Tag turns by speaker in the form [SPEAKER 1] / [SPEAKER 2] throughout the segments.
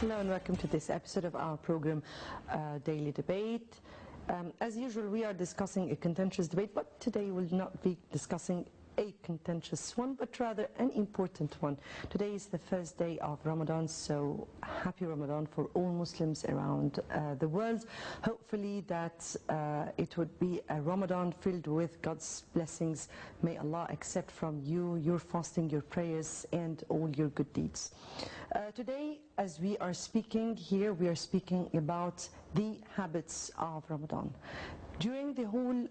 [SPEAKER 1] Hello and welcome to this episode of our program, Daily Debate. As usual, we are discussing a contentious debate, but today we'll not be discussing a contentious one, but rather an important one. Today is the first day of Ramadan, so happy Ramadan for all Muslims around the world. Hopefully that it would be a Ramadan filled with God's blessings. May Allah accept from you your fasting, your prayers, and all your good deeds. Today, as we are speaking here, we are speaking about the habits of Ramadan. During the whole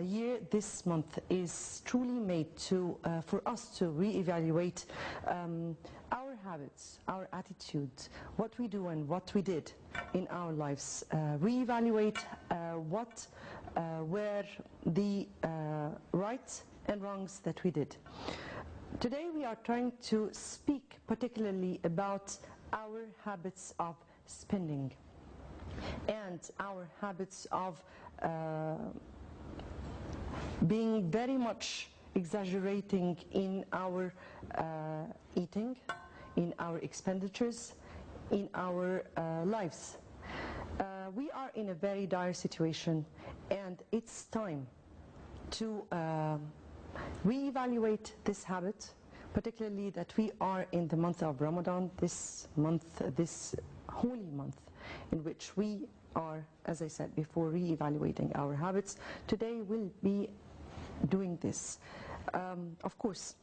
[SPEAKER 1] year, this month is truly made to for us to reevaluate our habits, our attitudes, what we do and what we did in our lives. Reevaluate what were the rights and wrongs that we did. Today we are trying to speak particularly about our habits of spending and our habits of being very much exaggerating in our eating, in our expenditures, in our lives. We are in a very dire situation, and it's time to reevaluate this habit, particularly that we are in the month of Ramadan, this month, this holy month, in which we are, as I said before, re-evaluating our habits. Today we'll be doing this. Of course,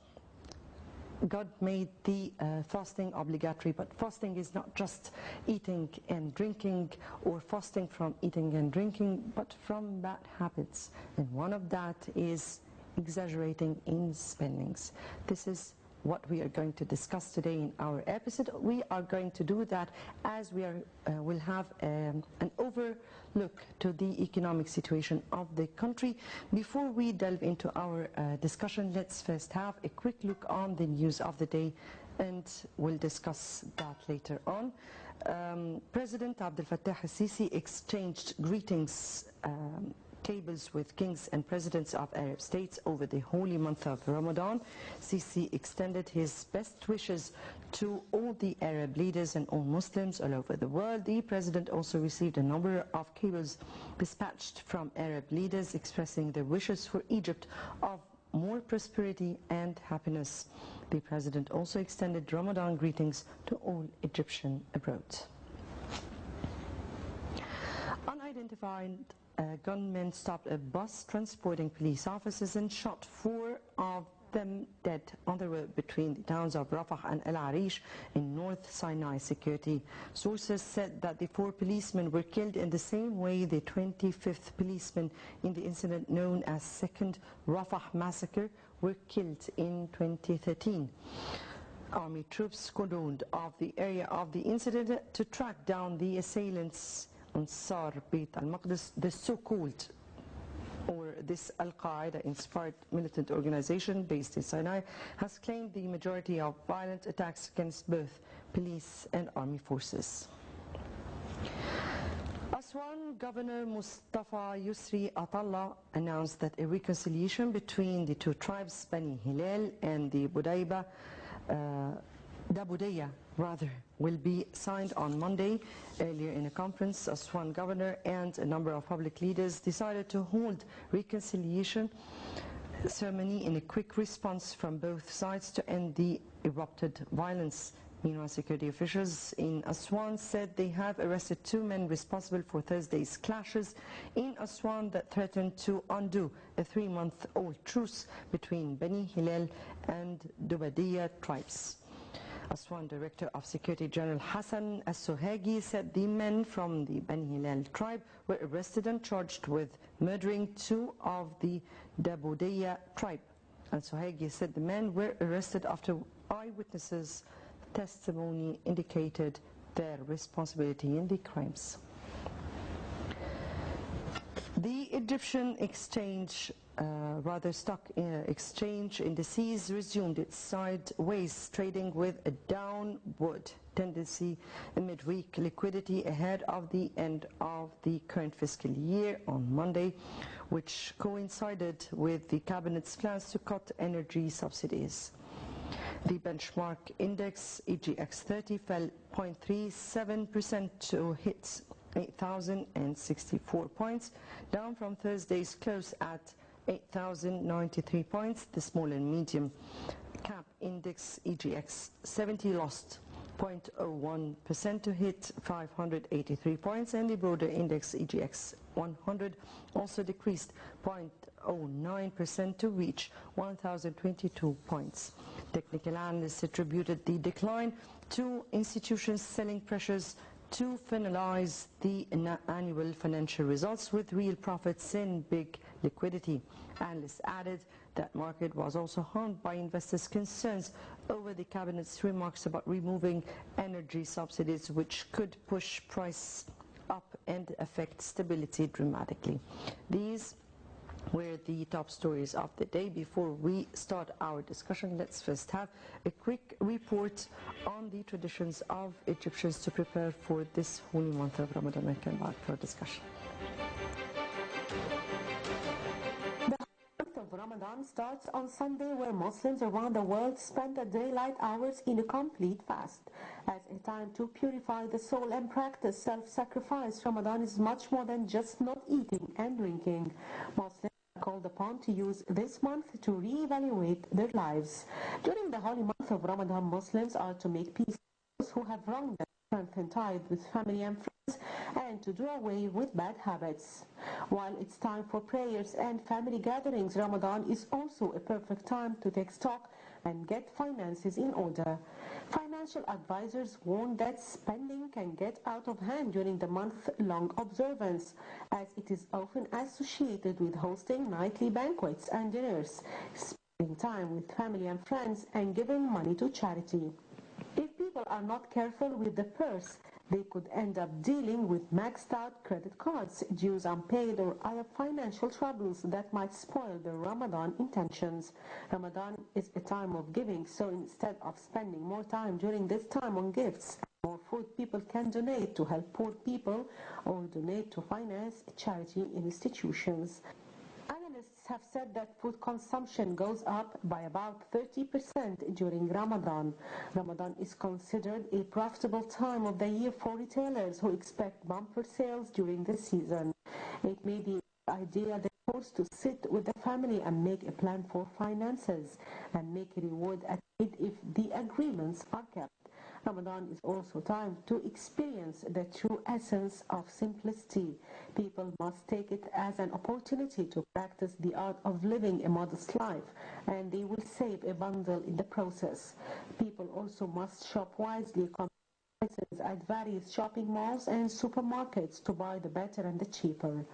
[SPEAKER 1] God made the fasting obligatory, but fasting is not just eating and drinking, or fasting from eating and drinking, but from bad habits. And one of that is exaggerating in spendings. This is what we are going to discuss today in our episode. We are going to do that as we are will have an overlook to the economic situation of the country. Before we delve into our discussion, let's first have a quick look on the news of the day, and we'll discuss that later on. President Abdel Fattah al-Sisi exchanged greetings cables with kings and presidents of Arab states over the holy month of Ramadan. Sisi extended his best wishes to all the Arab leaders and all Muslims all over the world. The president also received a number of cables dispatched from Arab leaders expressing their wishes for Egypt of more prosperity and happiness. The president also extended Ramadan greetings to all Egyptians abroad. Unidentified gunmen stopped a bus transporting police officers and shot 4 of them dead on the road between the towns of Rafah and El Arish in North Sinai. Security sources said that the 4 policemen were killed in the same way the 25th policemen in the incident known as Second Rafah Massacre were killed in 2013. Army troops cordoned off the area of the incident to track down the assailants. Ansar Bayt al-Maqdis, the so-called, or this Al-Qaeda inspired militant organization based in Sinai, has claimed the majority of violent attacks against both police and army forces. Aswan Governor Mustafa Yusri Atallah announced that a reconciliation between the 2 tribes, Bani Hilal and the Budayya will be signed on Monday. Earlier in a conference, Aswan governor and a number of public leaders decided to hold reconciliation ceremony in a quick response from both sides to end the erupted violence. Meanwhile, security officials in Aswan said they have arrested 2 men responsible for Thursday's clashes in Aswan that threatened to undo a 3-month-old truce between Bani Hilal and Budayya tribes. Aswan Director of Security General Hassan As-Sohagi said the men from the Bani Hilal tribe were arrested and charged with murdering 2 of the Budayya tribe. As-Sohagi said the men were arrested after eyewitnesses' testimony indicated their responsibility in the crimes. The Egyptian stock exchange indices resumed its sideways trading with a downward tendency amid weak liquidity ahead of the end of the current fiscal year on Monday, which coincided with the Cabinet's plans to cut energy subsidies. The benchmark index EGX30 fell 0.37% to hit 8,064 points, down from Thursday's close at 8,093 points. The small and medium cap index EGX70 lost 0.01% to hit 583 points, and the broader index EGX100 also decreased 0.09% to reach 1,022 points. Technical analysts attributed the decline to institutions selling pressures to finalize the annual financial results with real profits and big liquidity. Analysts added that market was also harmed by investors' concerns over the Cabinet's remarks about removing energy subsidies, which could push price up and affect stability dramatically. These were the top stories of the day. Before we start our discussion, let's first have a quick report on the traditions of Egyptians to prepare for this holy month of Ramadan, and come back for discussion.
[SPEAKER 2] Ramadan starts on Sunday, where Muslims around the world spend the daylight hours in a complete fast. As a time to purify the soul and practice self-sacrifice, Ramadan is much more than just not eating and drinking. Muslims are called upon to use this month to re-evaluate their lives. During the holy month of Ramadan, Muslims are to make peace with those who have wronged them, strengthen ties with family and friends, and to do away with bad habits. While it's time for prayers and family gatherings, Ramadan is also a perfect time to take stock and get finances in order. Financial advisors warn that spending can get out of hand during the month-long observance, as it is often associated with hosting nightly banquets and dinners, spending time with family and friends, and giving money to charity. If people are not careful with the purse, they could end up dealing with maxed out credit cards, dues unpaid, or other financial troubles that might spoil their Ramadan intentions. Ramadan is a time of giving, so instead of spending more time during this time on gifts, more food people can donate to help poor people or donate to finance charity institutions. Analysts have said that food consumption goes up by about 30% during Ramadan. Ramadan is considered a profitable time of the year for retailers who expect bumper sales during the season. It may be an idea that forced to sit with the family and make a plan for finances and make a reward at it if the agreements are kept. Ramadan is also time to experience the true essence of simplicity. People must take it as an opportunity to practice the art of living a modest life, and they will save a bundle in the process. People also must shop wisely, prices at various shopping malls and supermarkets to buy the better and the cheaper.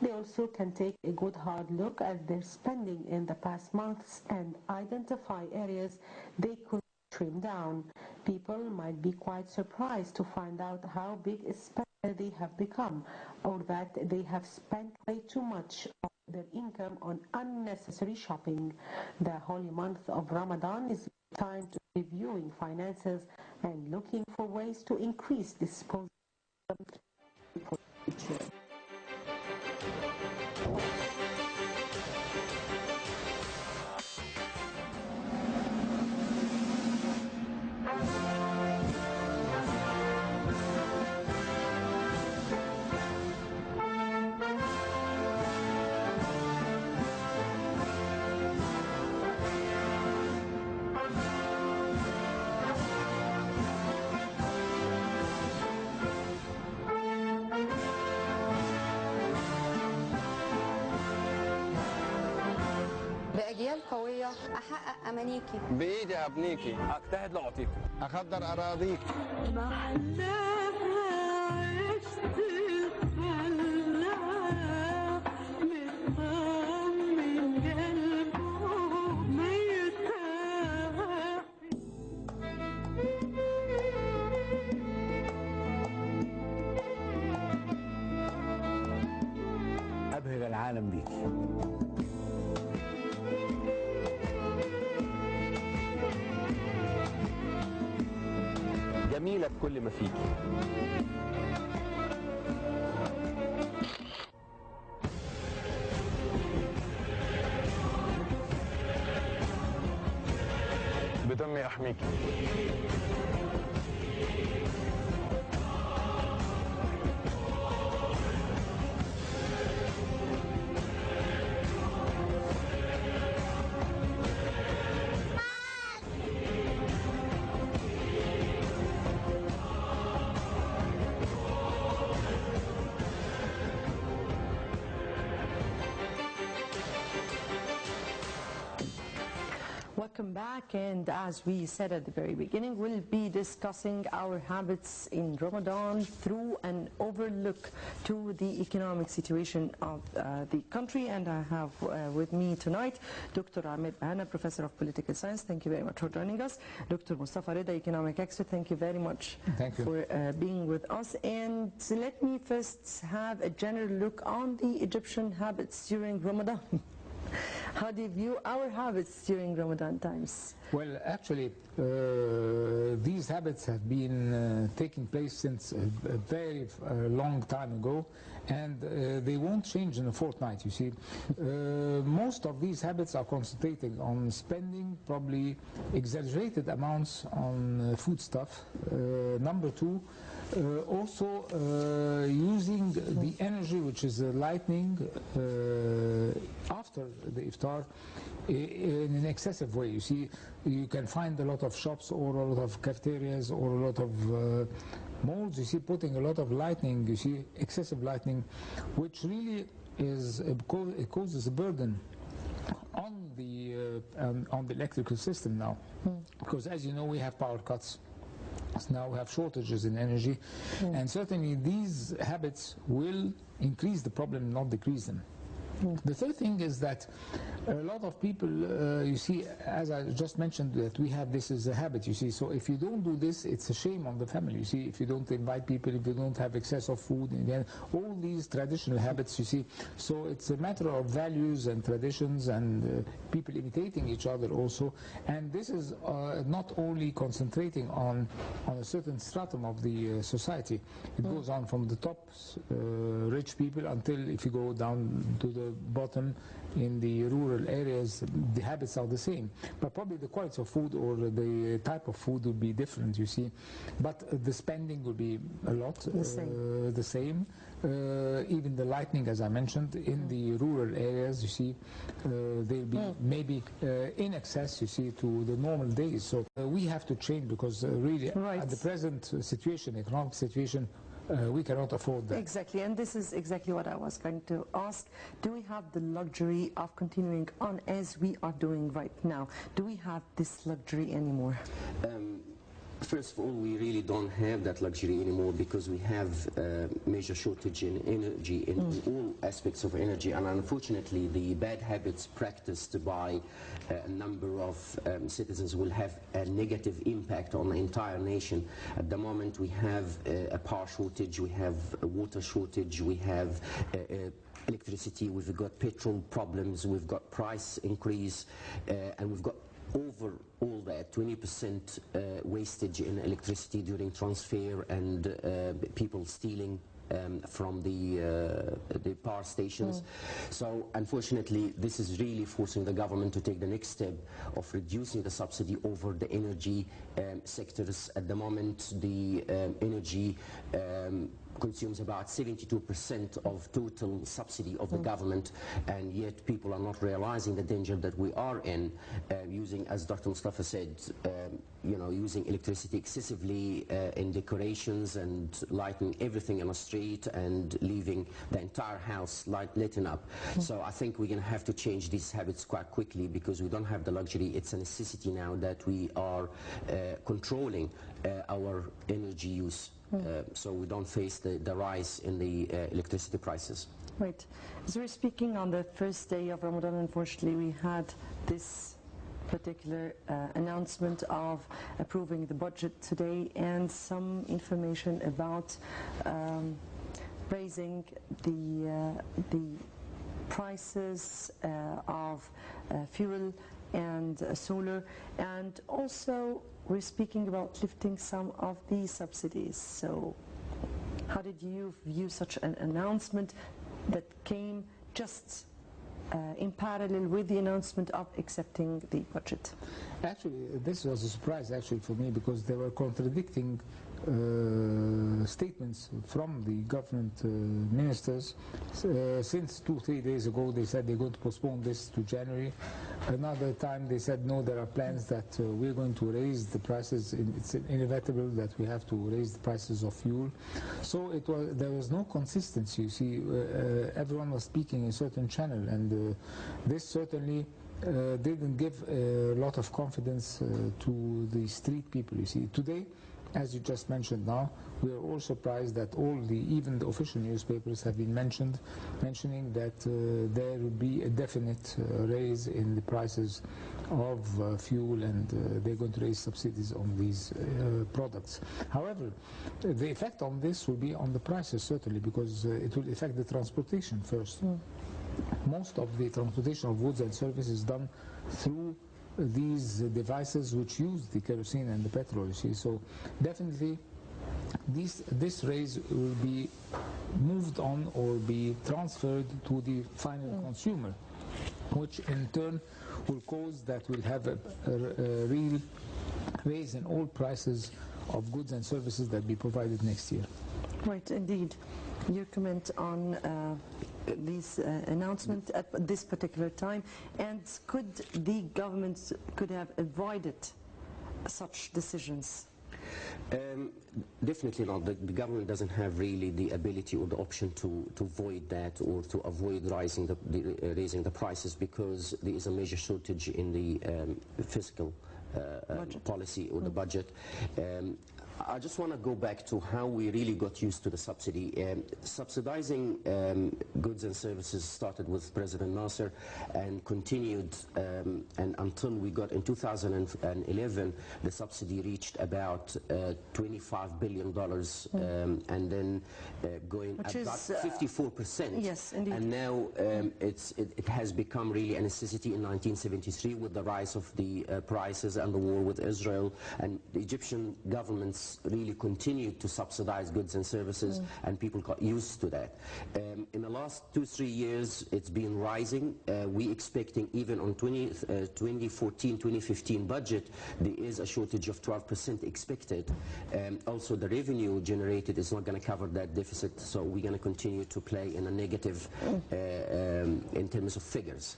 [SPEAKER 2] They also can take a good hard look at their spending in the past months and identify areas they could trim down. People might be quite surprised to find out how big a spender they have become, or that they have spent way too much of their income on unnecessary shopping. The holy month of Ramadan is time to reviewing finances and looking for ways to increase disposable for the future.
[SPEAKER 3] بأجيال قوية أحقق أمانيكي،
[SPEAKER 4] بإيدي أبنيكي، أجتهد لأعطيكي، أخضر أراضيكي.
[SPEAKER 5] أبهر العالم بيكي.
[SPEAKER 4] جميلة بكل ما فيكي. بدم يحميكي.
[SPEAKER 1] Welcome back, and as we said at the very beginning, we'll be discussing our habits in Ramadan through an overlook to the economic situation of the country. And I have with me tonight Dr. Mehna, Professor of Political Science. Thank you very much for joining us. Dr. Mustafa Rida, Economic Expert. Thank you very much for being with us. And let me first have a general look on the Egyptian habits during Ramadan. How do you view our habits during Ramadan times?
[SPEAKER 6] Well, actually, these habits have been taking place since a very long time ago, and they won't change in a fortnight, you see. Most of these habits are concentrating on spending probably exaggerated amounts on food stuff. Number two, also using the energy which is lightning after the iftar in an excessive way. You see, you can find a lot of shops or a lot of cafeterias or a lot of malls, you see, putting a lot of lightning, you see, excessive lightning, which really is it causes a burden on the electrical system now, because as you know, we have power cuts. Now we have shortages in energy, and certainly these habits will increase the problem, not decrease them. The third thing is that a lot of people, you see, as I just mentioned, that we have this as a habit, you see. So if you don't do this, it's a shame on the family, you see. If you don't invite people, if you don't have excess of food, and all these traditional habits, you see. So it's a matter of values and traditions and people imitating each other also. And this is not only concentrating on a certain stratum of the society. It goes on from the top rich people until if you go down to the bottom in the rural areas, the habits are the same, but probably the quality of food or the type of food will be different, you see, but the spending will be a lot the same. Even the lightning, as I mentioned, in the rural areas, you see, they'll be maybe in excess, you see, to the normal days. So we have to change, because really at the present situation, economic situation, we cannot afford that.
[SPEAKER 1] Exactly, and this is exactly what I was going to ask. Do we have the luxury of continuing on as we are doing right now? Do we have this luxury anymore?
[SPEAKER 7] First of all, we really don't have that luxury anymore, because we have major shortage in energy in all aspects of energy, and unfortunately the bad habits practiced by a number of citizens will have a negative impact on the entire nation. At the moment we have a power shortage, we have a water shortage, we have electricity, we've got petrol problems, we've got price increase, and we've got over all that 20% wastage in electricity during transfer, and people stealing from the power stations. So unfortunately this is really forcing the government to take the next step of reducing the subsidy over the energy sectors. At the moment the energy consumes about 72% of total subsidy of the government, and yet people are not realizing the danger that we are in, using, as Dr. Mustafa said, you know, using electricity excessively in decorations and lighting everything in the street and leaving the entire house lit up. So I think we're going to have to change these habits quite quickly, because we don't have the luxury. It's a necessity now that we are controlling our energy use. So we don't face the rise in the electricity prices.
[SPEAKER 1] Right. As we're speaking on the first day of Ramadan, unfortunately, we had this particular announcement of approving the budget today, and some information about raising the prices of fuel and solar, and also we're speaking about lifting some of the subsidies. So how did you view such an announcement that came just in parallel with the announcement of accepting the budget?
[SPEAKER 6] Actually, this was a surprise actually for me, because there were contradicting statements from the government ministers. Since 2-3 days ago they said they're going to postpone this to January. Another time they said no, there are plans that we're going to raise the prices. It's inevitable that we have to raise the prices of fuel. So there was no consistency. You see, everyone was speaking a certain channel, and this certainly didn't give a lot of confidence to the street people. You see, today, as you just mentioned now, we are all surprised that even the official newspapers have been mentioning that there will be a definite raise in the prices of fuel, and they're going to raise subsidies on these products. However, the effect on this will be on the prices certainly, because it will affect the transportation first. Most of the transportation of goods and services is done through these devices which use the kerosene and the petrol, you see. So definitely this raise will be moved on or be transferred to the final consumer, which in turn will cause that we'll have a real raise in all prices of goods and services that be provided next year.
[SPEAKER 1] Right, indeed. Your comment on this announcement at this particular time, and could the government have avoided such decisions?
[SPEAKER 7] Definitely not. The government doesn't have really the ability or the option to avoid that, or to avoid raising the prices, because there is a major shortage in the fiscal policy or the budget. I just want to go back to how we really got used to the subsidy. Subsidizing goods and services started with President Nasser and continued and until we got in 2011, the subsidy reached about $25 billion, and then going
[SPEAKER 1] which
[SPEAKER 7] about
[SPEAKER 1] is
[SPEAKER 7] 54%.
[SPEAKER 1] Yes, indeed.
[SPEAKER 7] And now it has become really a necessity in 1973 with the rise of the prices and the war with Israel, and the Egyptian government's really continued to subsidize goods and services, and people got used to that. In the last 2-3 years, it's been rising. We expecting even on 2014-2015 budget, there is a shortage of 12% expected. Also, the revenue generated is not going to cover that deficit, so we're going to continue to play in a negative in terms of figures.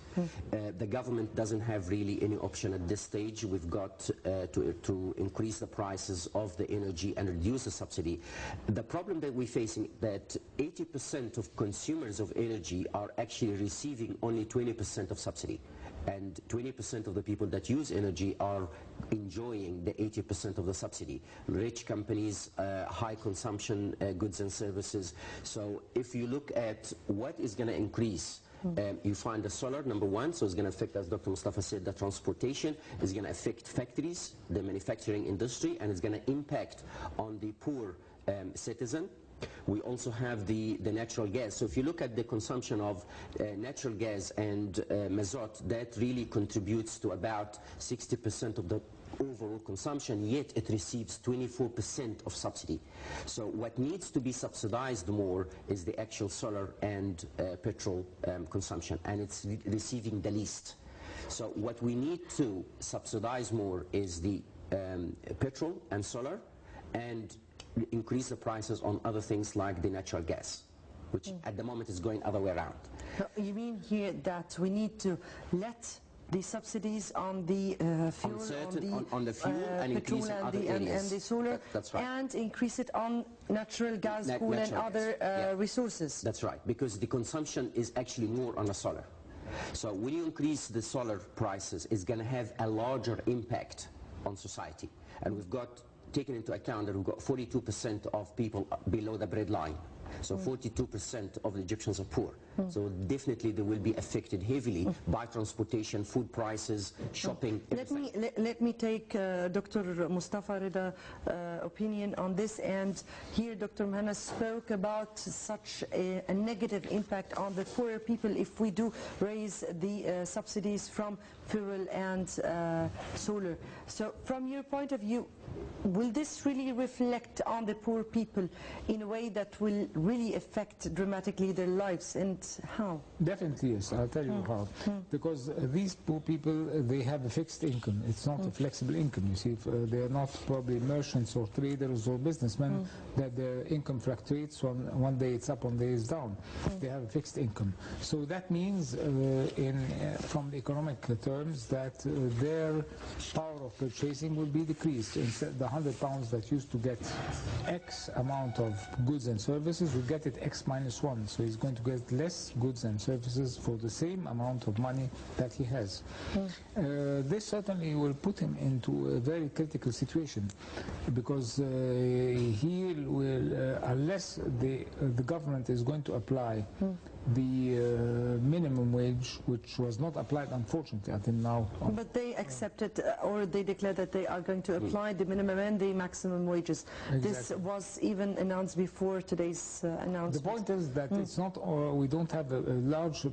[SPEAKER 7] The government doesn't have really any option at this stage. We've got to increase the prices of the energy and reduce the subsidy. The problem that we're facing, that 80% of consumers of energy are actually receiving only 20% of subsidy, and 20% of the people that use energy are enjoying the 80% of the subsidy. Rich companies, high consumption goods and services. So if you look at what is going to increase, you find the solar, number one, so it's going to affect, as Dr. Mustafa said, the transportation. It's going to affect factories, the manufacturing industry, and it's going to impact on the poor citizen. We also have the natural gas. So if you look at the consumption of natural gas and mazot, that really contributes to about 60% of the overall consumption, yet it receives 24% of subsidy. So what needs to be subsidized more is the actual solar and petrol consumption, and it's receiving the least. So what we need to subsidize more is the petrol and solar, and increase the prices on other things like the natural gas, which at the moment is going other way around.
[SPEAKER 1] You mean here that we need to let the subsidies on the fuel,
[SPEAKER 7] on the fuel and
[SPEAKER 1] petrol
[SPEAKER 7] increase in
[SPEAKER 1] and
[SPEAKER 7] other
[SPEAKER 1] the,
[SPEAKER 7] areas.
[SPEAKER 1] and the solar,
[SPEAKER 7] That's right.
[SPEAKER 1] and increase it on natural gas, coal and other resources.
[SPEAKER 7] That's right, because the consumption is actually more on the solar. So when you increase the solar prices, it's going to have a larger impact on society. And we've got taken into account that we've got 42% of people below the breadline. So 42% of the Egyptians are poor. So definitely they will be affected heavily by transportation, food prices, shopping.
[SPEAKER 1] Let me take Dr. Mustafa Rida's opinion on this. And here Dr. Mehna spoke about such a negative impact on the poorer people if we do raise the subsidies from fuel and solar. So from your point of view, will this really reflect on the poor people in a way that will really really affect dramatically their lives, and how?
[SPEAKER 6] Definitely, yes. I'll tell you how. Because these poor people, they have a fixed income. It's not a flexible income. You see, they are not probably merchants or traders or businessmen that their income fluctuates. One day it's up, one day it's down. They have a fixed income. So that means, from the economic terms, that their power of purchasing will be decreased. Instead, the £100 that used to get X amount of goods and services will get it X minus 1. So he's going to get less goods and services for the same amount of money that he has. This certainly will put him into a very critical situation, because he will, unless the government is going to apply the minimum wage, which was not applied, unfortunately, until now.
[SPEAKER 1] But they accepted, or they declared that they are going to apply the minimum and the maximum wages.
[SPEAKER 6] Exactly.
[SPEAKER 1] This was even announced before today's announcement.
[SPEAKER 6] The point is that it's not, we don't have a large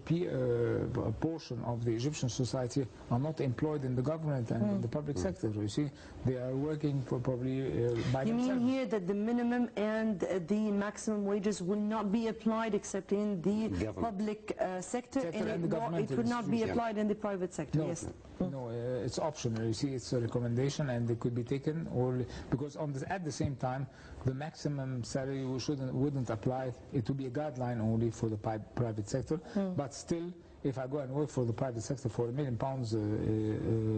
[SPEAKER 6] portion of the Egyptian society are not employed in the government and in the public sector. You see, they are working for probably by
[SPEAKER 1] You
[SPEAKER 6] themselves.
[SPEAKER 1] mean here that the minimum and the maximum wages will not be applied except in the public sector, and it would not be applied in the private sector?
[SPEAKER 6] No,
[SPEAKER 1] Yes.
[SPEAKER 6] no, it's optional. You see, it's a recommendation, and it could be taken, or because at the same time, the maximum salary wouldn't apply. It would be a guideline only for the private sector, but still, if I go and work for the private sector for £1 million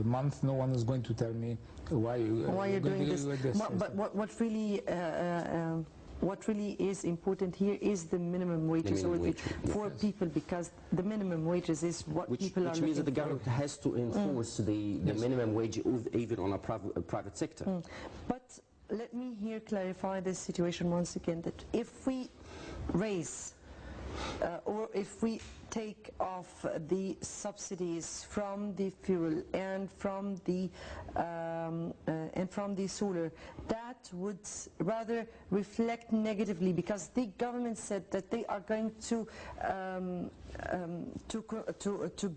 [SPEAKER 6] a month, no one is going to tell me why
[SPEAKER 1] you're doing this. But what really is important here is the minimum wages for people, because the minimum wages is what people are looking for.
[SPEAKER 7] Which means that the government has to enforce the minimum wage even on a private sector.
[SPEAKER 1] But let me here clarify this situation once again, that if we raise or if we take off the subsidies from the fuel and from the solar, that would rather reflect negatively, because the government said that they are going to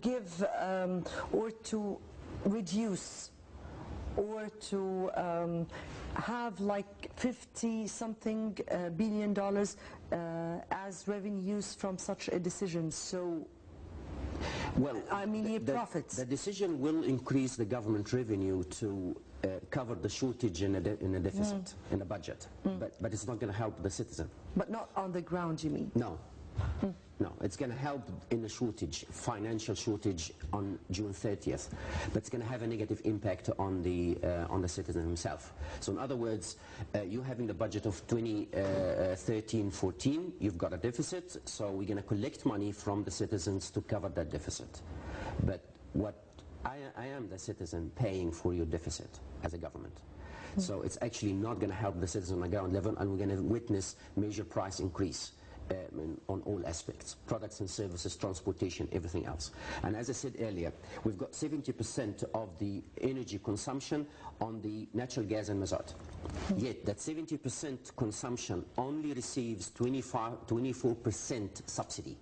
[SPEAKER 1] give or to reduce or to have like $50-something billion as revenues from such a decision. So,
[SPEAKER 7] well,
[SPEAKER 1] I mean, profits.
[SPEAKER 7] The decision will increase the government revenue to cover the shortage in a deficit, in a budget, but it's not going to help the citizen.
[SPEAKER 1] But not on the ground, you mean?
[SPEAKER 7] No. No, it's going to help in the shortage, financial shortage on June 30th, but it's going to have a negative impact on the citizen himself. So in other words, you having the budget of 2013-14, you've got a deficit, so we're going to collect money from the citizens to cover that deficit. But what I am the citizen paying for your deficit as a government. So it's actually not going to help the citizen on the ground level, and we're going to witness major price increase. On all aspects, products and services, transportation, everything else. And as I said earlier, we've got 70% of the energy consumption on the natural gas and mazot. Yet that 70% consumption only receives 24% subsidy.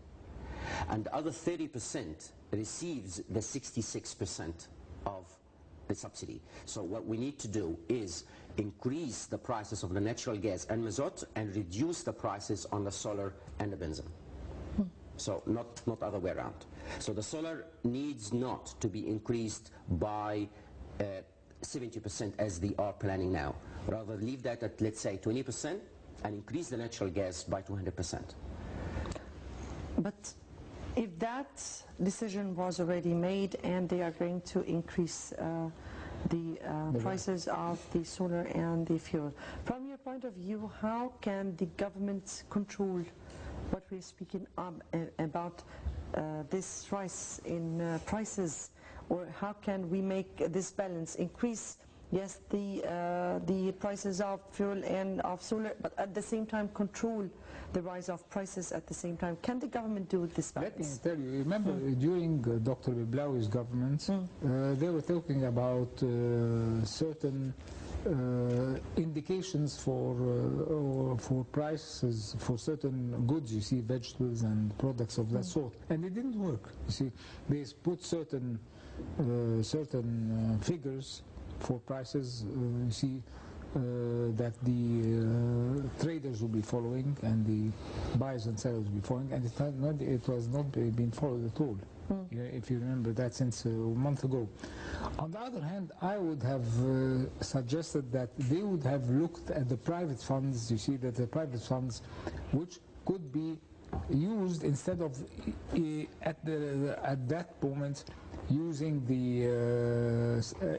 [SPEAKER 7] And the other 30% receives the 66% of the subsidy. So what we need to do is increase the prices of the natural gas and mazot and reduce the prices on the solar and the benzene. So not other way around. So the solar needs not to be increased by 70% as they are planning now. Rather leave that at, let's say, 20% and increase the natural gas by 200%.
[SPEAKER 1] But if that decision was already made and they are going to increase the prices of the solar and the fuel, from your point of view, how can the government control what we're speaking about, this rise in prices, or how can we make this balance increase? Yes, the prices of fuel and of solar, but at the same time control the rise of prices at the same time. Can the government do this balance?
[SPEAKER 6] Let me tell you, remember during Dr. Biblawi's government, they were talking about certain indications for prices for certain goods, you see, vegetables and products of that sort, and it didn't work. You see, they put certain figures for prices. You see, that the traders will be following and the buyers and sellers will be following, and it was not being followed at all. If you remember that since a month ago. On the other hand, I would have suggested that they would have looked at the private funds. You see that the private funds, which could be used instead of at that moment using the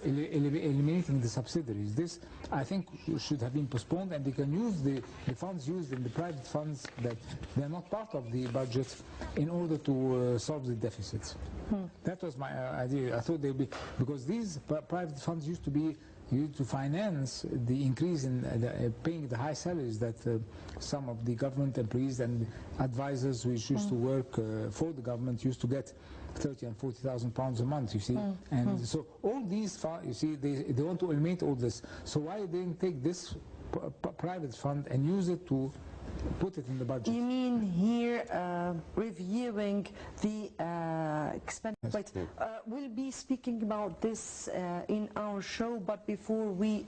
[SPEAKER 6] eliminating the subsidiaries. This, I think, should have been postponed, and they can use the funds used in the private funds that they're not part of the budget in order to solve the deficits. That was my idea. I thought they'd be, because these private funds used to be used to finance the increase in paying the high salaries that some of the government employees and advisors which used to work for the government used to get 30 and 40,000 pounds a month, you see. And so all these, you see, they want to eliminate all this. So why didn't take this private fund and use it to put it in the budget?
[SPEAKER 1] You mean here reviewing the expenditure? But we'll be speaking about this in our show, but before we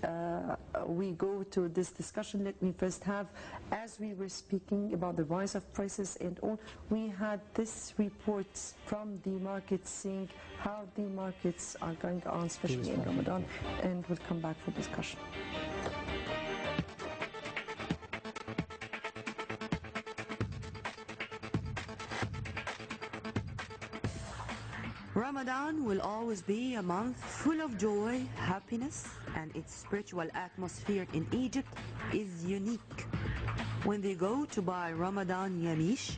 [SPEAKER 1] go to this discussion, let me first have, as we were speaking about the rise of prices and all, we had this report from the markets saying how the markets are going on, especially in Ramadan, and we'll come back for discussion.
[SPEAKER 8] Ramadan will always be a month full of joy, happiness, and its spiritual atmosphere in Egypt is unique. When they go to buy Ramadan yamish,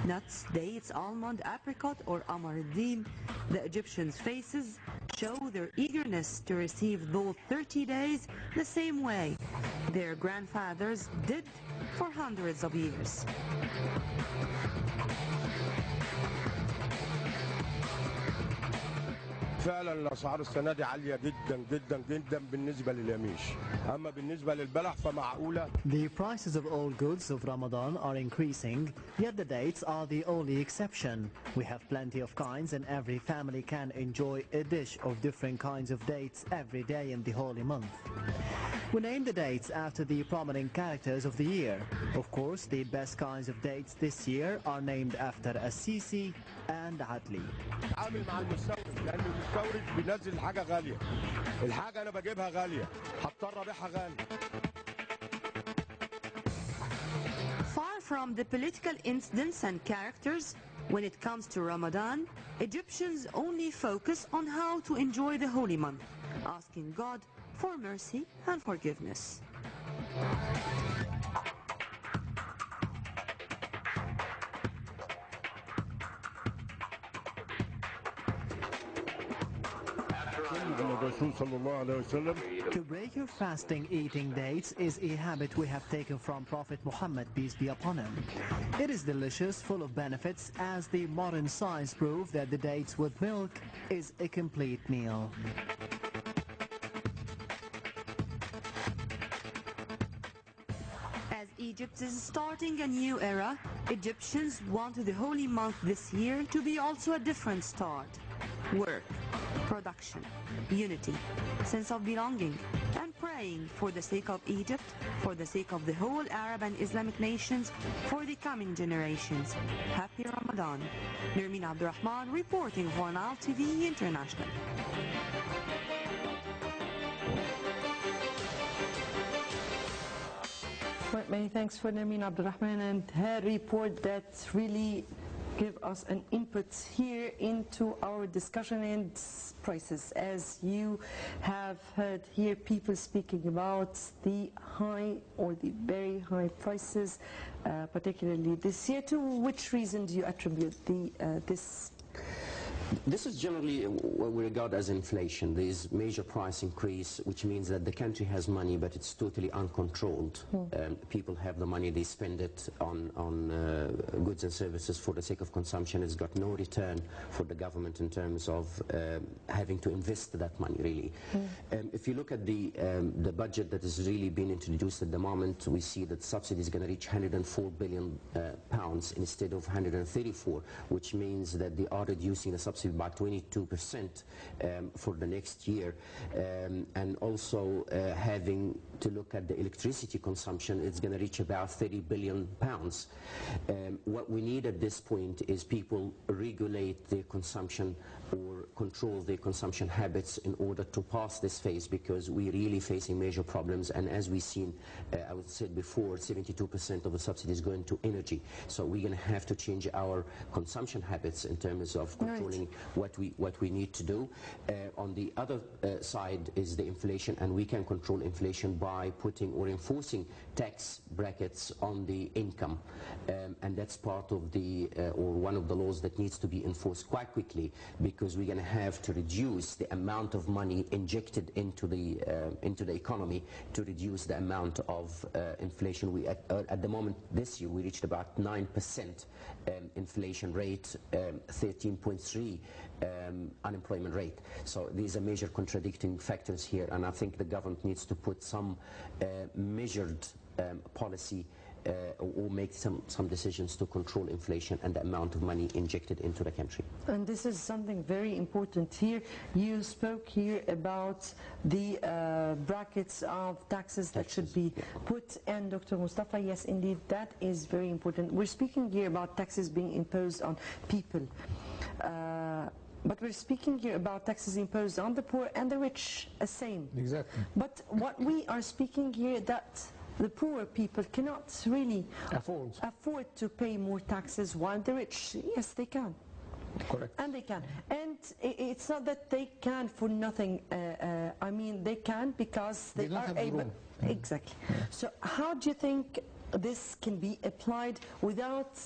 [SPEAKER 8] nuts, dates, almond, apricot, or amaradin, the Egyptians' faces show their eagerness to receive those 30 days the same way their grandfathers did for hundreds of years.
[SPEAKER 4] فعلا الاسعار السنه دي عاليه جدا جدا جدا بالنسبه لليميش، اما بالنسبه للبلح فمعقوله.
[SPEAKER 9] The prices of all goods of Ramadan are increasing, yet the dates are the only exception. We have plenty of kinds and every family can enjoy a dish of different kinds of dates every day in the holy month. We name the dates after the prominent characters of the year. Of course, the best kinds of dates this year are named after Assisi and Adli.
[SPEAKER 4] عامل مع المستورد لان المستورد بينزل حاجه غاليه. الحاجه انا بجيبها غاليه، هضطر ابيعها غالي.
[SPEAKER 8] Far from the political incidents and characters, when it comes to Ramadan, Egyptians only focus on how to enjoy the holy month, asking God for mercy and forgiveness.
[SPEAKER 9] To break your fasting eating dates is a habit we have taken from Prophet Muhammad, peace be upon him. It is delicious, full of benefits, as the modern science prove that the dates with milk is a complete meal.
[SPEAKER 8] As Egypt is starting a new era, Egyptians want the holy month this year to be also a different start. Work, production, unity, sense of belonging, and praying for the sake of Egypt, for the sake of the whole Arab and Islamic nations, for the coming generations. Happy Ramadan. Nermin Abdurrahman reporting for Now TV International.
[SPEAKER 1] Well, many thanks for Nermin Abdurrahman and her report that really give us an input here into our discussion and prices. As you have heard here, people speaking about the high or the very high prices, particularly this year. To which reason do you attribute this?
[SPEAKER 7] This is generally what we regard as inflation. There is major price increase, which means that the country has money, but it's totally uncontrolled. People have the money, they spend it on goods and services for the sake of consumption. It's got no return for the government in terms of having to invest that money, really. If you look at the budget that has really been introduced at the moment, we see that subsidy is going to reach 104 billion pounds instead of 134, which means that they are reducing the subsidy by 22% for the next year. And also having to look at the electricity consumption, it's going to reach about 30 billion pounds. What we need at this point is people regulate their consumption or control their consumption habits in order to pass this phase, because we're really facing major problems. And as we've seen, I would say before, 72% of the subsidy is going to energy. So we're going to have to change our consumption habits in terms of controlling what we need to do. On the other side is the inflation, and we can control inflation by putting or enforcing tax brackets on the income. And that's part of the, or one of the laws that needs to be enforced quite quickly, because we're going to have to reduce the amount of money injected into the economy to reduce the amount of inflation. We at the moment this year we reached about 9% inflation rate, 13.3 unemployment rate. So these are major contradicting factors here, and I think the government needs to put some measured policy or make some decisions to control inflation and the amount of money injected into the country.
[SPEAKER 1] And this is something very important here. You spoke here about the brackets of taxes that should be put in, Dr. Mustafa. Yes, indeed, that is very important. We're speaking here about taxes being imposed on people. But we're speaking here about taxes imposed on the poor and the rich, same.
[SPEAKER 6] Exactly.
[SPEAKER 1] But what we are speaking here, that the poor people cannot really afford to pay more taxes, while the rich, yes, they can.
[SPEAKER 6] Correct.
[SPEAKER 1] And they can. And it's not that they can for nothing. I mean, they can because they are able. Exactly. So how do you think this can be applied without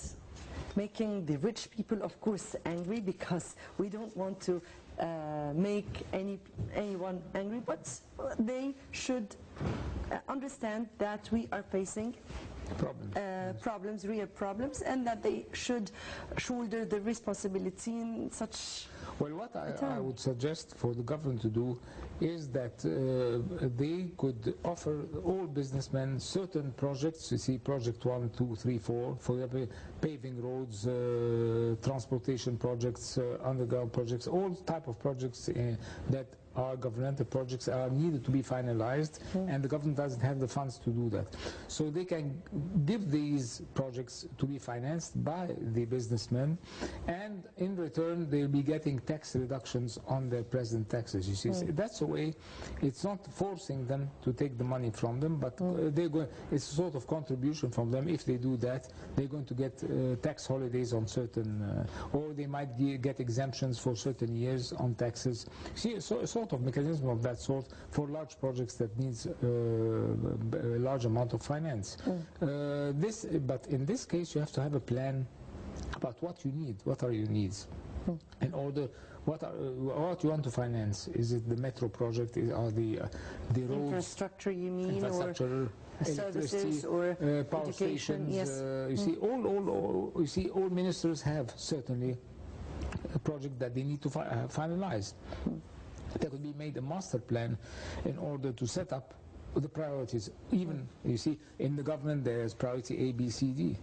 [SPEAKER 1] making the rich people, of course, angry, because we don't want to make anyone angry, but they should understand that we are facing problems, real problems, and that they should shoulder the responsibility in such.
[SPEAKER 6] Well, what I would suggest for the government to do is that they could offer all businessmen certain projects. You see, project 1, 2, 3, 4, for example, paving roads, transportation projects, underground projects, all type of projects that are governmental projects are needed to be finalized, and the government doesn't have the funds to do that. So they can give these projects to be financed by the businessmen, and in return they'll be getting tax reductions on their present taxes. You see, so that's a way. It's not forcing them to take the money from them, but it's a sort of contribution from them. If they do that, they're going to get tax holidays on certain, or they might get exemptions for certain years on taxes. See, so of mechanism of that sort for large projects that needs a large amount of finance. But in this case, you have to have a plan about what you need. What are your needs? In order, what you want to finance? Is it the metro project? Are the roads?
[SPEAKER 1] Infrastructure, you mean,
[SPEAKER 6] infrastructure,
[SPEAKER 1] or services, or
[SPEAKER 6] power
[SPEAKER 1] education?
[SPEAKER 6] Stations?
[SPEAKER 1] Yes.
[SPEAKER 6] You see, all ministers have certainly a project that they need to finalize. There could be made a master plan in order to set up the priorities. Even, you see, in the government there's priority A, B, C, D.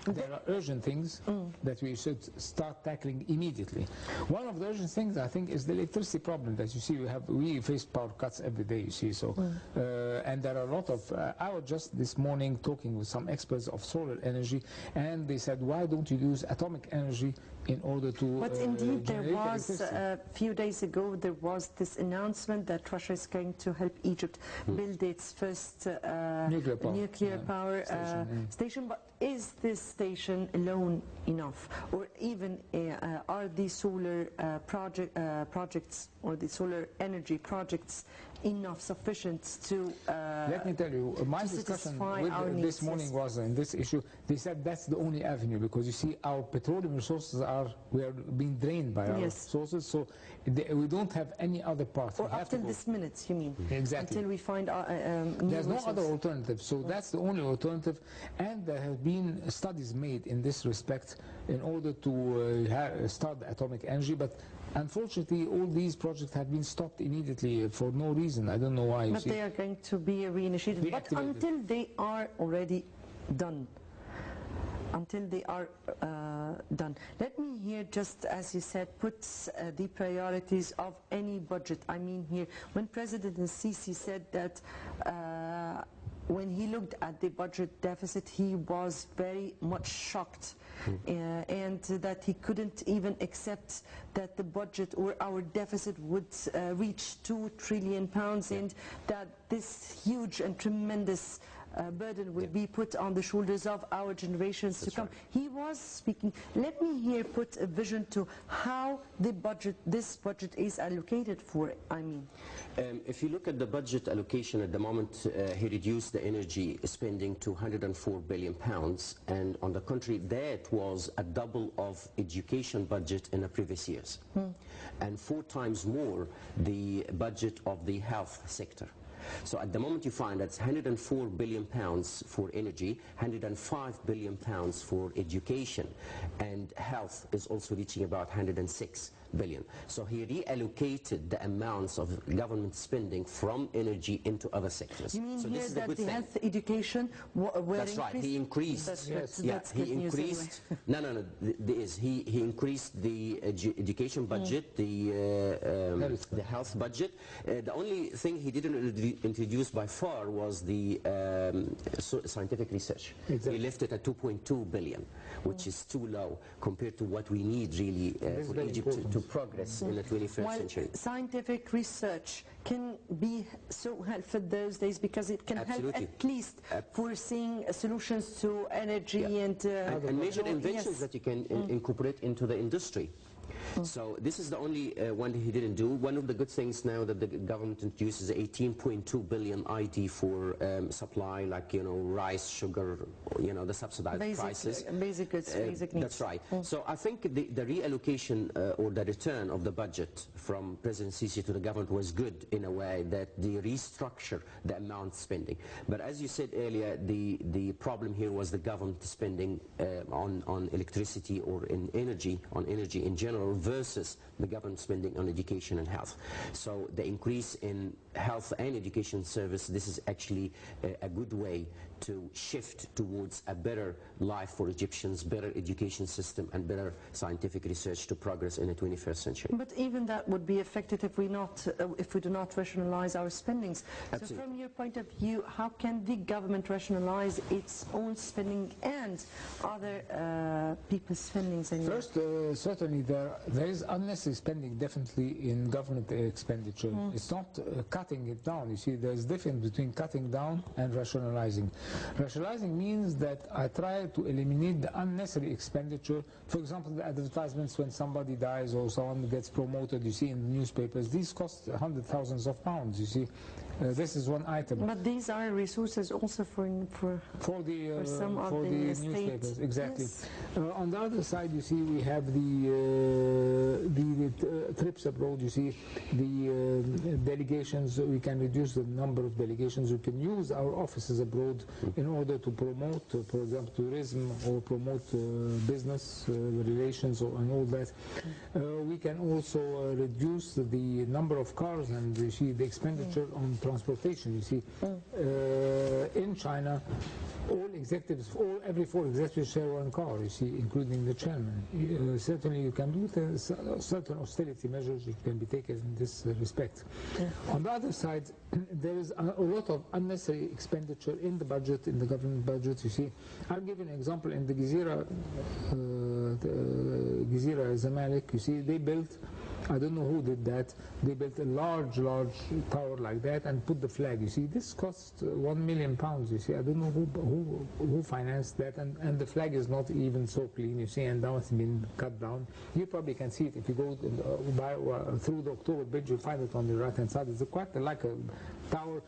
[SPEAKER 6] There are urgent things that we should start tackling immediately. One of the urgent things, I think, is the electricity problem that you see. We face power cuts every day, you see. So, and there are a lot of. I was just this morning talking with some experts of solar energy, and they said, why don't you use atomic energy in order to?
[SPEAKER 1] But indeed, there was a few days ago there was this announcement that Russia is going to help Egypt build its first nuclear power station. But is this station alone enough, or even are the solar projects or the solar energy projects enough, sufficient to
[SPEAKER 6] let me tell you, my discussion with this morning was in this issue. They said that's the only avenue, because you see our petroleum resources we are being drained by our resources, so we don't have any other path.
[SPEAKER 1] Or up till this minute, you mean?
[SPEAKER 6] Exactly.
[SPEAKER 1] Until we find
[SPEAKER 6] there's no other alternative, so that's the only alternative, and there have been studies made in this respect in order to start the atomic energy, but unfortunately all these projects have been stopped immediately for no reason. I don't know why.
[SPEAKER 1] But they are going to be reinitiated. But until they are already done, let me here, just as you said, put the priorities of any budget. I mean here, when President Sisi said that when he looked at the budget deficit, he was very much shocked, and that he couldn't even accept that the budget or our deficit would reach £2 trillion, and that this huge and tremendous burden will be put on the shoulders of our generations to come. He was speaking. Let me here put a vision to how this budget is allocated for. I mean,
[SPEAKER 7] if you look at the budget allocation at the moment, he reduced the energy spending to £104 billion, and on the contrary, that was a double of education budget in the previous years, and 4 times more the budget of the health sector. So at the moment you find that's £104 billion for energy, £105 billion for education, and health is also reaching about £106 billion. So he reallocated the amounts of government spending from energy into other sectors.
[SPEAKER 1] You mean
[SPEAKER 7] so
[SPEAKER 1] here
[SPEAKER 7] this is
[SPEAKER 1] that the health education were
[SPEAKER 7] That's right. He increased.
[SPEAKER 1] That's
[SPEAKER 7] he increased.
[SPEAKER 1] Anyway.
[SPEAKER 7] He increased the education budget, the health budget. The only thing he didn't introduce by far was the scientific research. Exactly. He left it at 2.2 billion, which is too low compared to what we need really for Egypt to progress in the 21st century.
[SPEAKER 1] Scientific research can be so helpful those days, because it can help at least foreseeing solutions to energy and
[SPEAKER 7] major inventions that you can incorporate into the industry. So this is the only one that he didn't do. One of the good things now that the government introduces 18.2 billion ID for supply, like, you know, rice, sugar, you know, the subsidized prices.
[SPEAKER 1] Basic goods, basic needs.
[SPEAKER 7] That's right. So I think the reallocation or the return of the budget from President Sisi to the government was good in a way, that they restructure the amount spending. But as you said earlier, the problem here was the government spending on electricity or in energy, on energy in general, versus the government spending on education and health. So the increase in health and education service, this is actually a good way to shift towards a better life for Egyptians, better education system, and better scientific research to progress in the 21st century.
[SPEAKER 1] But even that would be affected if we do not rationalize our spendings.
[SPEAKER 7] Absolutely.
[SPEAKER 1] So from your point of view, how can the government rationalize its own spending and other people's spendings?
[SPEAKER 6] First, certainly there is unnecessary spending definitely in government expenditure. It's not cutting it down. You see, there's a difference between cutting down and rationalizing. Rationalizing means that I try to eliminate the unnecessary expenditure. For example, the advertisements when somebody dies or someone gets promoted, you see in the newspapers, these cost hundreds of thousands of pounds, you see. This is one item.
[SPEAKER 1] But these are resources also for some of the
[SPEAKER 6] newspapers, exactly.
[SPEAKER 1] Yes.
[SPEAKER 6] On the other side, you see, we have the trips abroad. You see, the delegations. We can reduce the number of delegations. We can use our offices abroad in order to promote, for example, tourism, or promote business relations, and all that. We can also reduce the number of cars, and you see the expenditure on transportation. You see, in China, all executives, every 4 executives share one car, you see, including the chairman. Certainly you can do certain austerity measures which can be taken in this respect. On the other side, there is a lot of unnecessary expenditure in the budget, in the government budget, you see. I'll give you an example. In the Gezira Zamalek, you see, they built I don't know who did that. They built a large tower like that and put the flag. You see, this cost £1 million. You see, I don't know who financed that, and the flag is not even so clean. You see, and now it's been cut down. You probably can see it if you go through the October Bridge. You'll find it on the right-hand side. It's quite like a tower.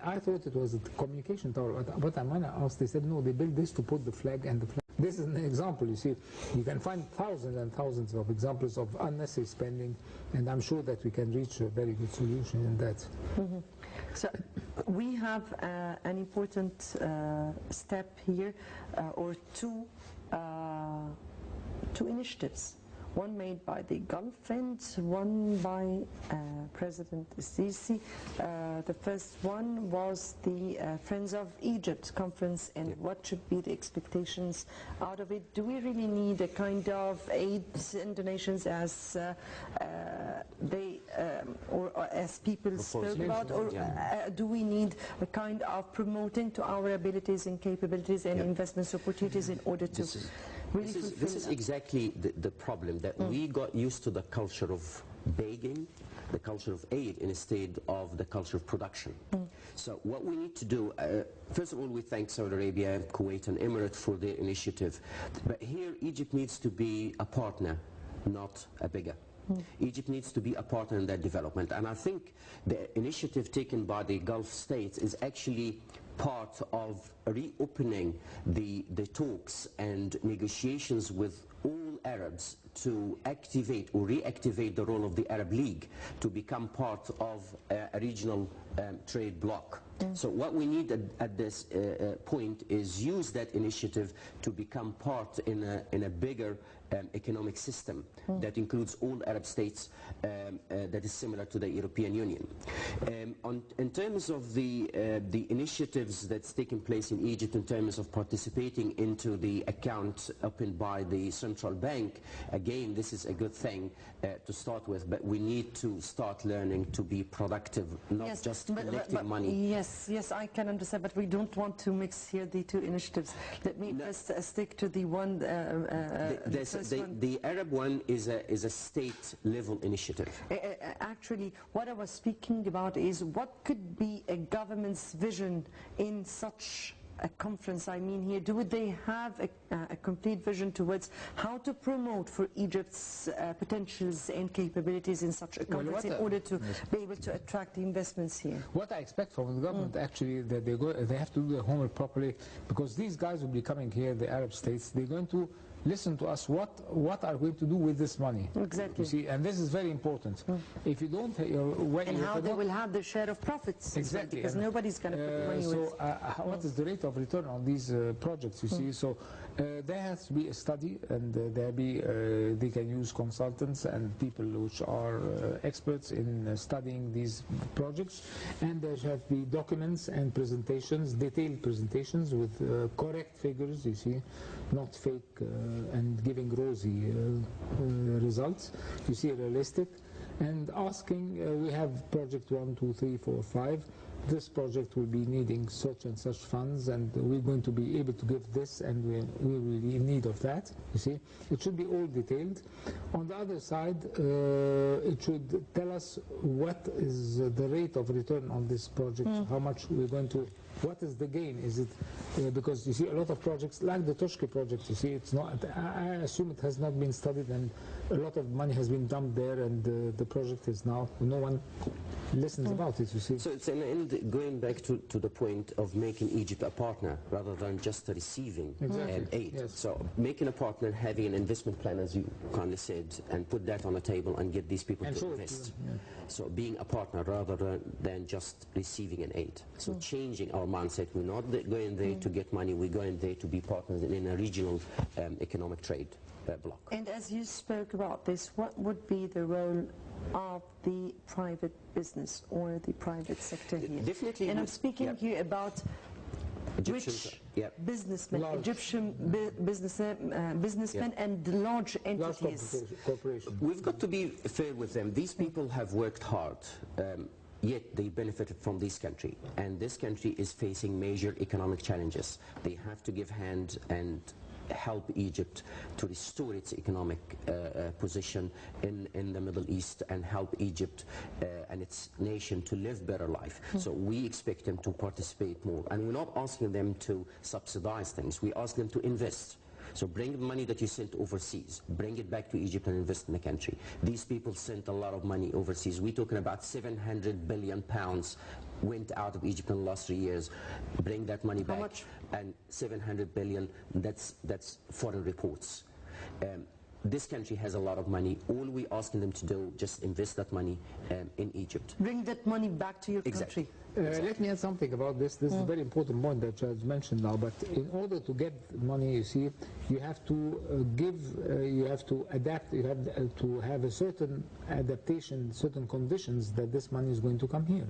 [SPEAKER 6] I thought it was a communication tower, but when I asked, they said no, they built this to put the flag and the flag. This is an example, you see. You can find thousands and thousands of examples of unnecessary spending, and I'm sure that we can reach a very good solution in that.
[SPEAKER 1] Mm-hmm. So we have an important step here, or two initiatives. One made by the Gulf Friends, one by President Sisi. The first one was the Friends of Egypt conference, and what should be the expectations out of it? Do we really need a kind of aid and donations as as people spoke about, or do we need a kind of promoting to our abilities and capabilities and investment opportunities in order to
[SPEAKER 7] This is exactly the problem, that we got used to the culture of begging, the culture of aid, instead of the culture of production. So what we need to do, first of all, we thank Saudi Arabia, Kuwait and Emirates for their initiative. But here Egypt needs to be a partner, not a beggar. Egypt needs to be a partner in that development. And I think the initiative taken by the Gulf states is actually part of reopening the talks and negotiations with all Arabs to activate or reactivate the role of the Arab League to become part of a regional trade bloc. So what we need at this point is use that initiative to become part in a bigger economic system that includes all Arab states, that is similar to the European Union. In terms of the initiatives that's taking place in Egypt in terms of participating into the account opened by the central bank, again, this is a good thing to start with, but we need to start learning to be productive, not just collecting money.
[SPEAKER 1] Yes, I can understand, but we don't want to mix here the two initiatives. Let me first stick to the one.
[SPEAKER 7] The Arab one is a state-level initiative.
[SPEAKER 1] Actually, what I was speaking about is what could be a government's vision in such a conference. I mean here, do they have a complete vision towards how to promote for Egypt's potentials and capabilities in such a conference in order to be able to attract the investments here?
[SPEAKER 6] What I expect from the government actually, that they have to do their homework properly, because these guys will be coming here, the Arab states, they're going to listen to us, what are we going to do with this money?
[SPEAKER 1] Exactly.
[SPEAKER 6] You see, and this is very important. If you don't...
[SPEAKER 1] and how they will have their share of profits.
[SPEAKER 6] Exactly.
[SPEAKER 1] Because nobody's going to put the money with...
[SPEAKER 6] what is the rate of return on these projects, you see? So there has to be a study, and they can use consultants and people which are experts in studying these projects, and there have to be documents and presentations, detailed presentations with correct figures, you see, not fake and giving rosy results, you see, realistic, and asking, we have project 1, 2, 3, 4, 5, this project will be needing such and such funds, and we're going to be able to give this, and we will be in need of that, you see. It should be all detailed. On the other side, it should tell us what is the rate of return on this project, how much we're going to, what is the gain? Is it, because you see a lot of projects, like the Turkey project, you see, it's not, I assume it has not been studied, and a lot of money has been dumped there, and the project is now, no one listens about it, you see.
[SPEAKER 7] So it's in the end going back to the point of making Egypt a partner rather than just receiving aid.
[SPEAKER 6] Yes.
[SPEAKER 7] So making a partner, having an investment plan, as you kindly said, and put that on the table and get these people to invest. So being a partner rather than just receiving an aid. So changing our mindset. We're not going there to get money, we're going there to be partners in a regional economic trade bloc.
[SPEAKER 1] And as you spoke about this, what would be the role of the private business or the private sector here?
[SPEAKER 7] Definitely.
[SPEAKER 1] And I'm speaking here about rich businessmen, Egyptian businessmen and large entities.
[SPEAKER 6] Corporations.
[SPEAKER 7] We've got to be fair with them. These people have worked hard. Yet they benefited from this country, and this country is facing major economic challenges. They have to give hand and help Egypt to restore its economic position in the Middle East and help Egypt and its nation to live better life. So we expect them to participate more. And we're not asking them to subsidize things. We ask them to invest. So bring the money that you sent overseas, bring it back to Egypt and invest in the country. These people sent a lot of money overseas. We're talking about 700 billion pounds went out of Egypt in the last 3 years. Bring that money back.
[SPEAKER 1] How much?
[SPEAKER 7] And 700 billion, that's foreign reports. This country has a lot of money. All we're asking them to do, just invest that money in Egypt.
[SPEAKER 1] Bring that money back to your
[SPEAKER 7] Exactly.
[SPEAKER 1] country.
[SPEAKER 6] Let me add something about this. This is a very important point that Chad's mentioned now. But in order to get money, you see, you have to you have to adapt, you have to have a certain adaptation, certain conditions that this money is going to come here.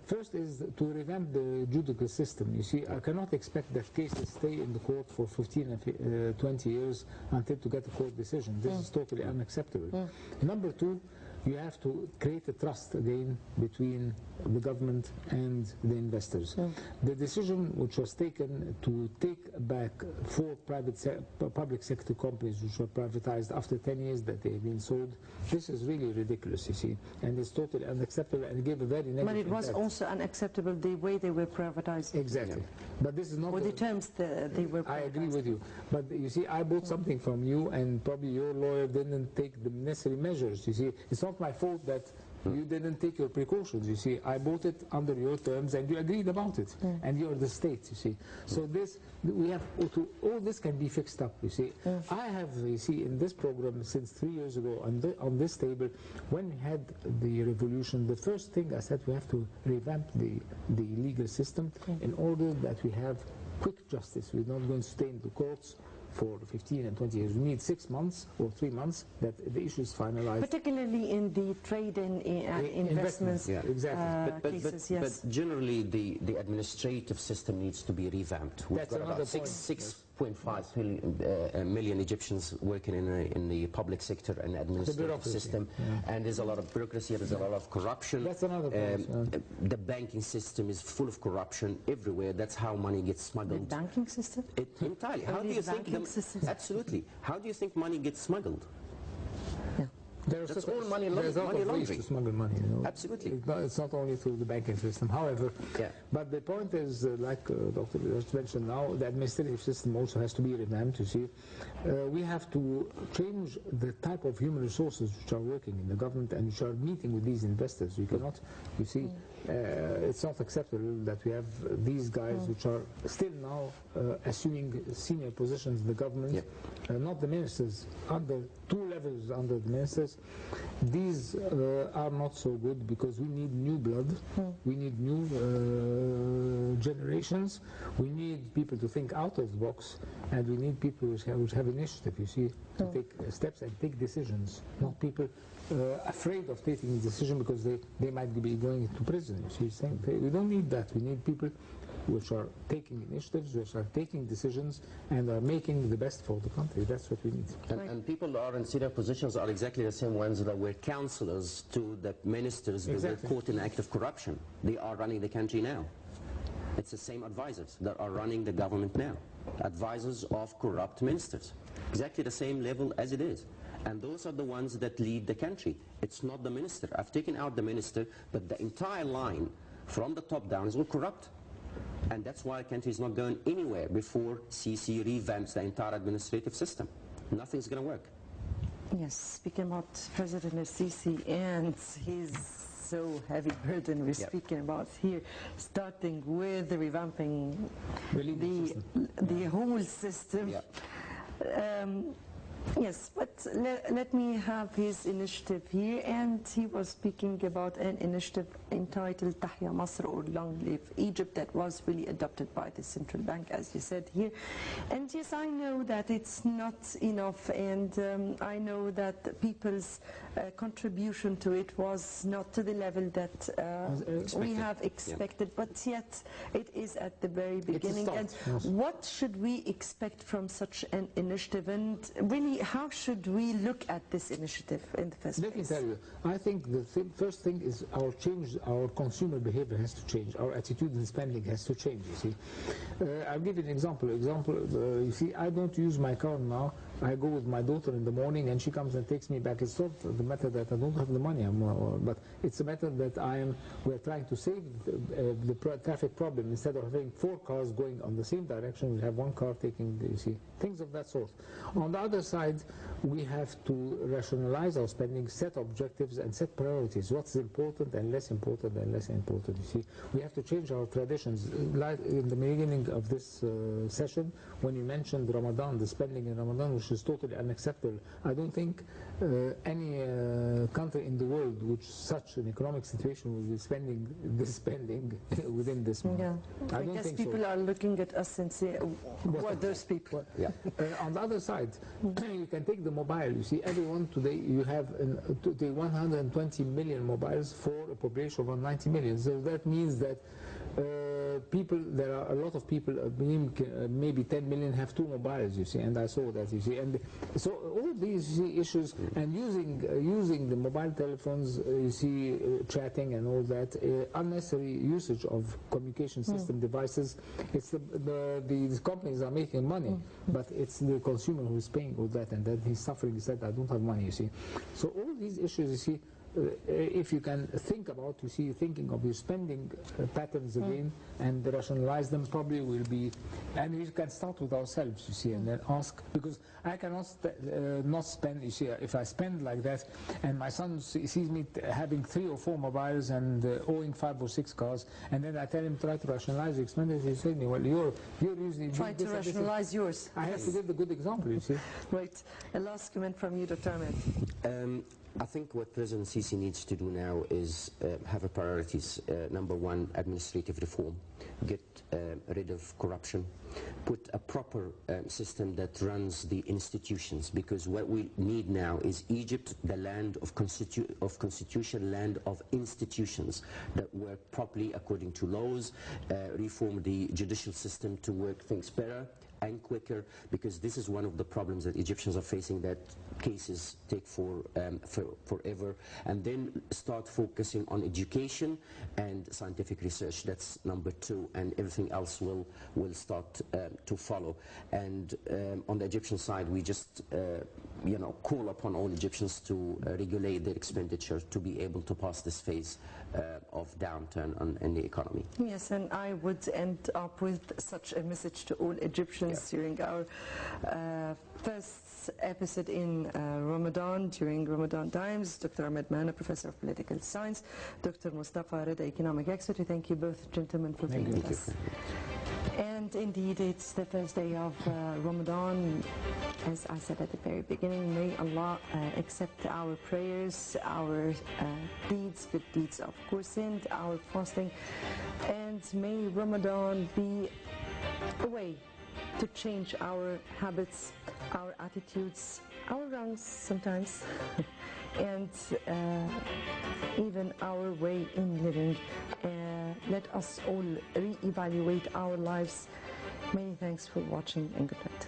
[SPEAKER 6] First is to revamp the judicial system. You see, I cannot expect that cases stay in the court for 15 and 20 years until to get a court decision. This is totally unacceptable. Number two, you have to create a trust again between the government and the investors. The decision which was taken to take back 4 public sector companies which were privatized after 10 years that they have been sold, this is really ridiculous, you see, and it's totally unacceptable and gave a very negative
[SPEAKER 1] But it was
[SPEAKER 6] impact.
[SPEAKER 1] also unacceptable the way they were privatized.
[SPEAKER 6] Exactly. But this is not...
[SPEAKER 1] Or the terms they were privatized.
[SPEAKER 6] I agree with you. But you see, I bought something from you and probably your lawyer didn't take the necessary measures. You see, it's not my fault that you didn't take your precautions. You see, I bought it under your terms and you agreed about it. And you're the state, you see. So this, we have to, all this can be fixed up, you see. I have, you see, in this program since 3 years ago on this table, when we had the revolution, the first thing I said, we have to revamp the legal system in order that we have quick justice. We're not going to stay in the courts for 15 and 20 years. We need 6 months or 3 months that the issue is finalized.
[SPEAKER 1] Particularly in the trade and investments cases, yes.
[SPEAKER 7] But generally, the administrative system needs to be revamped. We've got about 6.5 million Egyptians working in the public sector and administrative system, and there's a lot of bureaucracy, there's a lot of corruption.
[SPEAKER 6] That's another point.
[SPEAKER 7] The banking system is full of corruption everywhere. That's how money gets smuggled.
[SPEAKER 1] The banking system?
[SPEAKER 7] Entirely. How do you think absolutely. How do you think money gets smuggled? That's all money laundering.
[SPEAKER 6] To smuggle money, you know.
[SPEAKER 7] Absolutely.
[SPEAKER 6] It's not only through the banking system. However, but the point is, like Dr. just mentioned now, the administrative system also has to be revamped, you see. We have to change the type of human resources which are working in the government and which are meeting with these investors. You cannot, you see, it's not acceptable that we have these guys which are still now assuming senior positions in the government, not the ministers, under 2 levels under the ministers. These are not so good because we need new blood, we need new generations, we need people to think out of the box, and we need people which have initiative, you see, to take steps and take decisions, not people afraid of taking a decision because they might be going to prison, you see. We don't need that. We need people which are taking initiatives, which are taking decisions, and are making the best for the country. That's what we need.
[SPEAKER 7] And people that are in senior positions are exactly the same ones that were counselors to the ministers that were caught in act of corruption. They are running the country now. It's the same advisors that are running the government now. Advisors of corrupt ministers. Exactly the same level as it is. And those are the ones that lead the country. It's not the minister. I've taken out the minister, but the entire line from the top down is all corrupt. And that's why the country is not going anywhere before Sisi revamps the entire administrative system. Nothing's going to work.
[SPEAKER 1] Yes, speaking about President Sisi and his so heavy burden we're speaking about here, starting with the revamping the whole system. Yes, but let me have his initiative here, and he was speaking about an initiative entitled Tahya Masr, or Long Live Egypt, that was really adopted by the central bank, as you said here. And yes, I know that it's not enough, and I know that people's contribution to it was not to the level that we have expected, but yet it is at the very beginning. And what should we expect from such an initiative, and really how should we look at this initiative in the first
[SPEAKER 6] Let me
[SPEAKER 1] place?
[SPEAKER 6] tell you, I think the first thing is our consumer behavior has to change. Our attitude in spending has to change, you see. I'll give you an example. You see, I don't use my car now. I go with my daughter in the morning and she comes and takes me back. It's not the matter that I don't have the money, but it's a matter that we're trying to save the traffic problem. Instead of having 4 cars going on the same direction, we have 1 car taking, you see, things of that sort. On the other side, we have to rationalize our spending, set objectives and set priorities. What's important and less important and less important, you see. We have to change our traditions. Like in the beginning of this session, when you mentioned Ramadan, the spending in Ramadan, which is totally unacceptable. I don't think any country in the world with such an economic situation will be spending this spending within this month.
[SPEAKER 1] Yeah.
[SPEAKER 6] I
[SPEAKER 1] guess
[SPEAKER 6] think
[SPEAKER 1] people
[SPEAKER 6] so.
[SPEAKER 1] are looking at us and say, who are those people?
[SPEAKER 6] Yeah. On the other side, you can take the mobile. You see, everyone today, you have 120 million mobiles for a population of 190 million. So that means that there are a lot of people, maybe 10 million have 2 mobiles, you see, and I saw that, you see. And so all these issues, and using the mobile telephones, you see, chatting and all that, unnecessary usage of communication system devices, it's the companies are making money, but it's the consumer who is paying all that, and then he's suffering. He said, I don't have money, you see. So all these issues, you see, if you can think about, you see, thinking of your spending patterns again and rationalize them, probably will be, and we can start with ourselves, you see, and then ask, because I cannot not spend, you see, if I spend like that, and my son sees me having 3 or 4 mobiles and owing 5 or 6 cars, and then I tell him, try to rationalize your expenditure, he says, well, you're usually
[SPEAKER 1] Try to rationalize yours.
[SPEAKER 6] I have to give the good example, you see.
[SPEAKER 1] Right. A last comment from you, Dr. Ahmed.
[SPEAKER 7] I think what President Sisi needs to do now is have a priorities. Number 1, administrative reform. Get rid of corruption. Put a proper system that runs the institutions, because what we need now is Egypt, the land of constitution, land of institutions that work properly according to laws, reform the judicial system to work things better and quicker, because this is one of the problems that Egyptians are facing, that cases take forever. And then start focusing on education and scientific research. That's number 2, and everything else will start to follow. And on the Egyptian side, we just call upon all Egyptians to regulate their expenditure to be able to pass this phase of downturn in the economy.
[SPEAKER 1] Yes, and I would end up with such a message to all Egyptians during our first episode in Ramadan, during Ramadan times. Dr. Mehna, Professor of Political Science, Dr. Mustafa Rida, Economic Expert. We thank you both, gentlemen, for being with us. And indeed, it's the first day of Ramadan. As I said at the very beginning, may Allah accept our prayers, our deeds, good deeds of course, and our fasting. And may Ramadan be a way to change our habits, our attitudes, our wrongs sometimes, and even our way in living. Let us all re-evaluate our lives. Many thanks for watching, and good night.